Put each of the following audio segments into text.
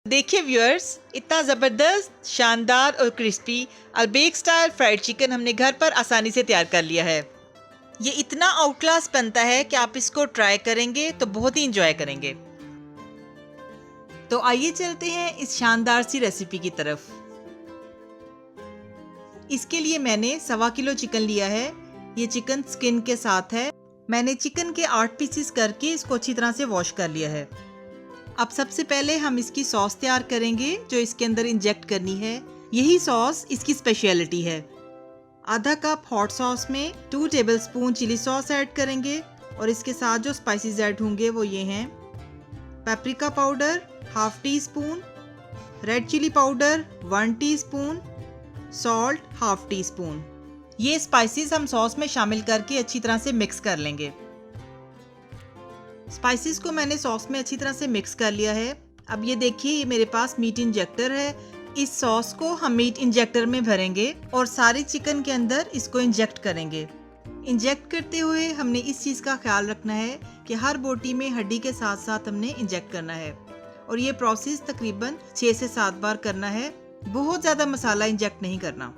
देखिए व्यूअर्स, इतना ज़बरदस्त, शानदार और crispy Al Baik style fried chicken हमने घर पर आसानी से तैयार कर लिया है। ये इतना आउट क्लास बनता है कि आप इसको ट्राई करेंगे तो बहुत ही इंजॉय करेंगे। तो आइए चलते हैं इस शानदार सी रेसिपी की तरफ। इसके लिए मैंने 1.25 किलो चिकन लिया है। ये चिकन स्किन के साथ है। मैंने चिकन के 8 पीसेस करके इसको अच्छी तरह से वॉश कर लिया है। अब सबसे पहले हम इसकी सॉस तैयार करेंगे जो इसके अंदर इंजेक्ट करनी है। यही सॉस इसकी स्पेशलिटी है। आधा कप हॉट सॉस में 2 टेबलस्पून चिली सॉस ऐड करेंगे और इसके साथ जो स्पाइसेस ऐड होंगे वो ये हैं: paprika powder ½ teaspoon, red chilli powder 1 teaspoon, salt ½ teaspoon. ये स्पाइसेस हम सॉस में शामिल करके अच्छी तरह से मिक्स कर लेंगे। स्पाइसेस को मैंने सॉस में अच्छी तरह से मिक्स कर लिया है। अब ये देखिए, ये मेरे पास मीट इंजेक्टर है। इस सॉस को हम मीट इंजेक्टर में भरेंगे और सारे चिकन के अंदर इसको इंजेक्ट करेंगे। इंजेक्ट करते हुए हमने इस चीज़ का ख्याल रखना है कि हर बोटी में हड्डी के साथ साथ हमने इंजेक्ट करना है और ये प्रोसेस तकरीबन 6 से 7 बार करना है। बहुत ज़्यादा मसाला इंजेक्ट नहीं करना।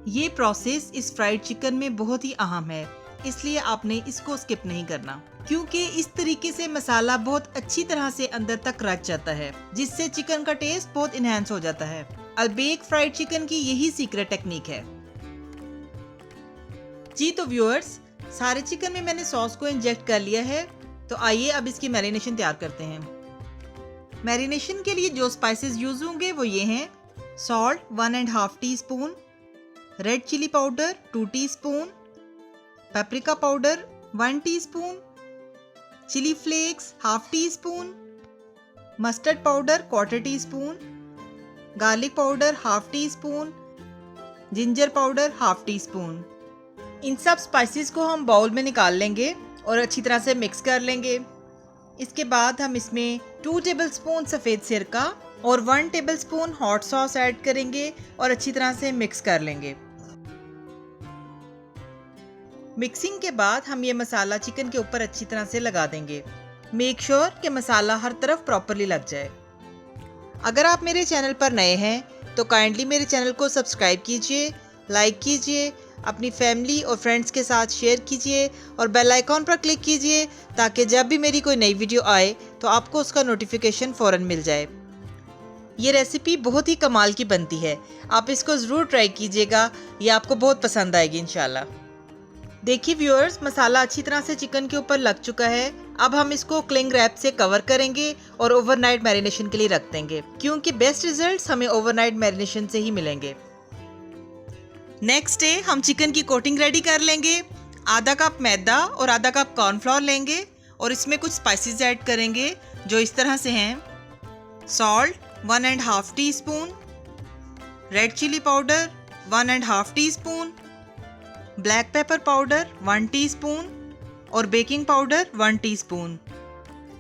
ये प्रोसेस इस फ्राइड चिकन में बहुत ही अहम है, इसलिए आपने इसको स्किप नहीं करना, क्योंकि इस तरीके से मसाला बहुत अच्छी तरह से अंदर तक रच जाता है, जिससे चिकन का टेस्ट बहुत इनहेंस हो जाता है। अल्बेक फ्राइड चिकन की यही सीक्रेट टेक्निक है। जी तो व्यूअर्स, सारे चिकन में मैंने सॉस को इंजेक्ट कर लिया है। तो आइए अब इसकी मैरिनेशन तैयार करते हैं। मैरिनेशन के लिए जो स्पाइसेस यूज होंगे वो ये हैं: salt 1½ teaspoon, red chilli powder 2 teaspoon, paprika powder 1 teaspoon, chilli flakes ½ teaspoon, mustard powder 1/4 teaspoon, garlic powder ½ teaspoon, ginger powder ½ teaspoon. इन सब स्पाइसेस को हम बाउल में निकाल लेंगे और अच्छी तरह से मिक्स कर लेंगे। इसके बाद हम इसमें 2 टेबलस्पून सफ़ेद सिरका और 1 टेबलस्पून हॉट सॉस ऐड करेंगे और अच्छी तरह से मिक्स कर लेंगे। मिक्सिंग के बाद हम ये मसाला चिकन के ऊपर अच्छी तरह से लगा देंगे। मेक श्योर कि मसाला हर तरफ प्रॉपरली लग जाए। अगर आप मेरे चैनल पर नए हैं तो काइंडली मेरे चैनल को सब्सक्राइब कीजिए, लाइक कीजिए, अपनी फैमिली और फ्रेंड्स के साथ शेयर कीजिए और बेल आइकॉन पर क्लिक कीजिए ताकि जब भी मेरी कोई नई वीडियो आए तो आपको उसका नोटिफिकेशन फ़ौरन मिल जाए। ये रेसिपी बहुत ही कमाल की बनती है। आप इसको ज़रूर ट्राई कीजिएगा, ये आपको बहुत पसंद आएगी इंशाल्लाह। देखिए व्यूअर्स, मसाला अच्छी तरह से चिकन के ऊपर लग चुका है। अब हम इसको क्लिंग रैप से कवर करेंगे और ओवरनाइट मैरिनेशन के लिए रख देंगे, क्योंकि बेस्ट रिजल्ट्स हमें ओवरनाइट मैरिनेशन से ही मिलेंगे। नेक्स्ट डे हम चिकन की कोटिंग रेडी कर लेंगे। आधा कप मैदा और आधा कप कॉर्नफ्लोर लेंगे और इसमें कुछ स्पाइसेस ऐड करेंगे जो इस तरह से हैं: salt 1½ teaspoon, red chilli powder 1½ teaspoon, black pepper powder 1 teaspoon और बेकिंग पाउडर 1 टीस्पून।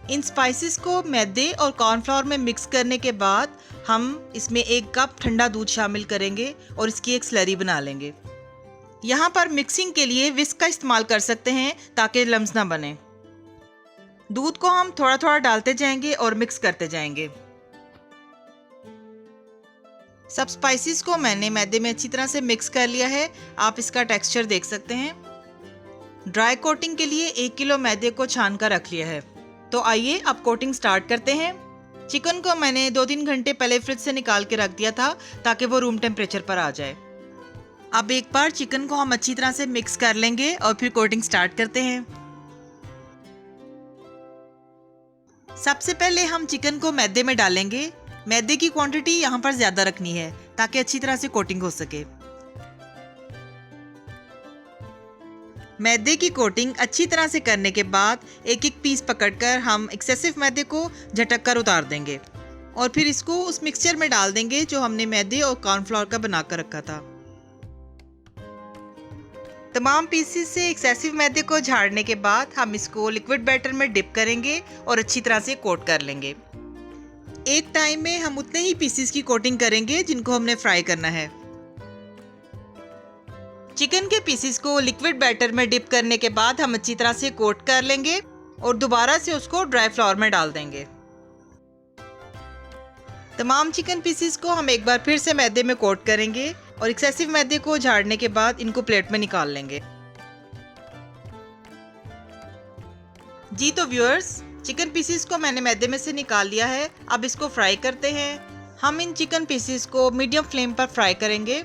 इन स्पाइसेस को मैदे और कॉर्नफ्लोर में मिक्स करने के बाद हम इसमें 1 कप ठंडा दूध शामिल करेंगे और इसकी एक स्लरी बना लेंगे। यहाँ पर मिक्सिंग के लिए विस्क का इस्तेमाल कर सकते हैं ताकि लम्स ना बने। दूध को हम थोड़ा थोड़ा डालते जाएंगे और मिक्स करते जाएंगे। सब स्पाइसेस को मैंने मैदे में अच्छी तरह से मिक्स कर लिया है। आप इसका टेक्सचर देख सकते हैं। ड्राई कोटिंग के लिए 1 किलो मैदे को छान कर रख लिया है। तो आइए अब कोटिंग स्टार्ट करते हैं। चिकन को मैंने 2-3 घंटे पहले फ्रिज से निकाल के रख दिया था ताकि वो रूम टेम्परेचर पर आ जाए। अब एक बार चिकन को हम अच्छी तरह से मिक्स कर लेंगे और फिर कोटिंग स्टार्ट करते हैं। सबसे पहले हम चिकन को मैदे में डालेंगे। मैदे की क्वांटिटी यहाँ पर ज़्यादा रखनी है ताकि अच्छी तरह से कोटिंग हो सके। मैदे की कोटिंग अच्छी तरह से करने के बाद एक एक पीस पकड़कर हम एक्सेसिव मैदे को झटक कर उतार देंगे और फिर इसको उस मिक्सचर में डाल देंगे जो हमने मैदे और कॉर्नफ्लोर का बनाकर रखा था। तमाम पीसेस से एक्सेसिव मैदे को झाड़ने के बाद हम इसको लिक्विड बैटर में डिप करेंगे और अच्छी तरह से कोट कर लेंगे। एक टाइम में हम उतने ही पीसेस की कोटिंग करेंगे जिनको हमने फ्राई करना है। चिकन के पीसेस को लिक्विड बैटर में डिप करने के बाद हम अच्छी तरह से कोट कर लेंगे और दोबारा से उसको ड्राई फ्लावर में डाल देंगे। तमाम चिकन पीसीस को हम एक बार फिर से मैदे में कोट करेंगे और एक्सेसिव मैदे को झाड़ने के बाद इनको प्लेट में निकाल लेंगे। जी तो व्यूअर्स, चिकन पीसीस को मैंने मैदे में से निकाल लिया है। अब इसको फ्राई करते हैं। हम इन चिकन पीसीस को मीडियम फ्लेम पर फ्राई करेंगे।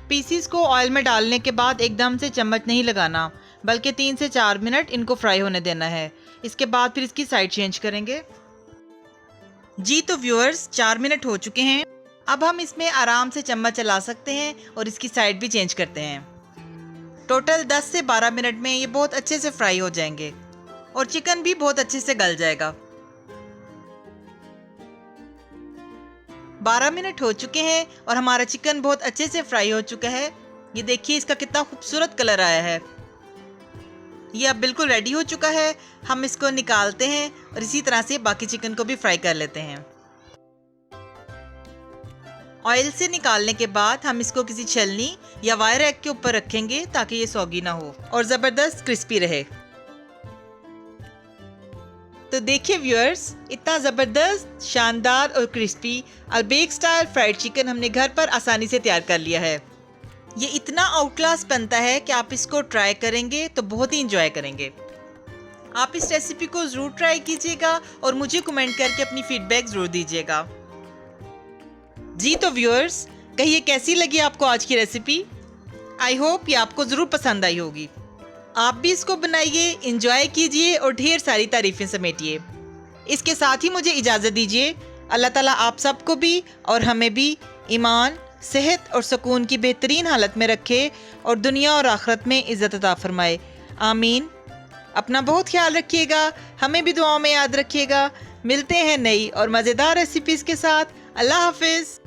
पीसीस को ऑयल में डालने के बाद एकदम से चम्मच नहीं लगाना, बल्कि 3 से 4 मिनट इनको फ्राई होने देना है। इसके बाद फिर इसकी साइड चेंज करेंगे। जी तो व्यूअर्स, 4 मिनट हो चुके हैं। अब हम इसमें आराम से चम्मच चला सकते हैं और इसकी साइड भी चेंज करते हैं। टोटल 10 से 12 मिनट में ये बहुत अच्छे से फ्राई हो जाएंगे और चिकन भी बहुत अच्छे से गल जाएगा। 12 मिनट हो चुके हैं और हमारा चिकन बहुत अच्छे से फ्राई हो चुका है। ये देखिए इसका कितना खूबसूरत कलर आया है। ये अब बिल्कुल रेडी हो चुका है। हम इसको निकालते हैं और इसी तरह से बाकी चिकन को भी फ्राई कर लेते हैं। ऑयल से निकालने के बाद हम इसको किसी छलनी या वायर रैक के ऊपर रखेंगे ताकि ये सौगी ना हो और ज़बरदस्त क्रिस्पी रहे। तो देखिए व्यूअर्स, इतना ज़बरदस्त, शानदार और क्रिस्पी अरबेक स्टाइल फ्राइड चिकन हमने घर पर आसानी से तैयार कर लिया है। ये इतना आउट क्लास बनता है कि आप इसको ट्राई करेंगे तो बहुत ही इंजॉय करेंगे। आप इस रेसिपी को ज़रूर ट्राई कीजिएगा और मुझे कमेंट करके अपनी फीडबैक ज़रूर दीजिएगा। जी तो व्यूअर्स, कहिए कैसी लगी आपको आज की रेसिपी। आई होप ये आपको ज़रूर पसंद आई होगी। आप भी इसको बनाइए, इंजॉय कीजिए और ढेर सारी तारीफ़ें समेटिए। इसके साथ ही मुझे इजाज़त दीजिए। अल्लाह ताला आप सबको भी और हमें भी ईमान, सेहत और सुकून की बेहतरीन हालत में रखे और दुनिया और आखिरत में इज़्ज़त अता फरमाए। आमीन। अपना बहुत ख्याल रखिएगा, हमें भी दुआओं में याद रखिएगा। मिलते हैं नई और मज़ेदार रेसिपीज़ के साथ। अल्लाह हाफिज़।